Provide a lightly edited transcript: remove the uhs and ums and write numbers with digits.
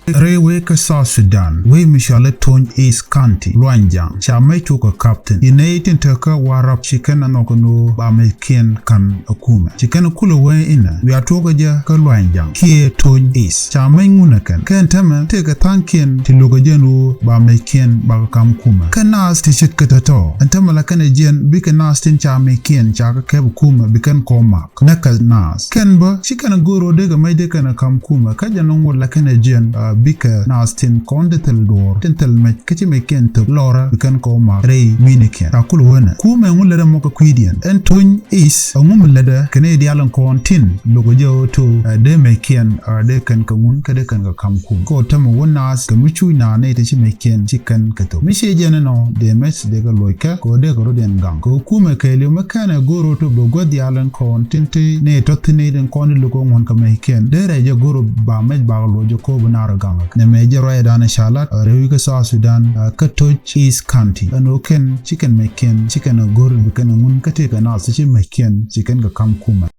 Rewe ka South Sudan, we Michelle Tony East County, Luanjang, Chamay Chuka Captain, Inating Turka Warap Chicken and Okono Bamekian kan Akuma. Chicken Kula way in, we are Togaja ka Luanjang, Kia Tony East, Chamay Munakan, Kentama, take a tankin to Logajanu Bamekian Bagakam Kuma. Kanas Tichit Katato, and Tamalakanajan, Bikan Nastin Chamakian Chaka Keb Kuma, Bikan Komak, Naka Nas. Kenba, Chicken Guru Dega Madekan a Kam Kuma, Kajanong Lakanajan. Bika Nastin Kondetel Door, Tentel Met Kachimeken to Laura, Bikan Koma, Ray Minikin, Takul Winner, Kuma and Letter Moka Quidian, and Twin is a woman letter, Canadian Contin, Logojo to Demakian, or Dekan Kamun, Kadekan Kamkum, Go Tama one ask, Kamichu na native Chimakian, Chicken Kato. Mishi Janano, de Mets Dega Loika, Go Degarodian Gang, Go Kuma Kali, Makana Guru to Bogo the Allen Continte, Ne Totinate and Condi Logo one Kamakian, there I Guru Bamed Bagalo, Jacob Naragang. Ne major ride on a Charlotte, or Rewe South Sudan, Katoch East County, and Oken, Chicken Makin, Chicken a Guru, Bikan a Moon Katika, and also Chicken, Chicken Kam Kuma.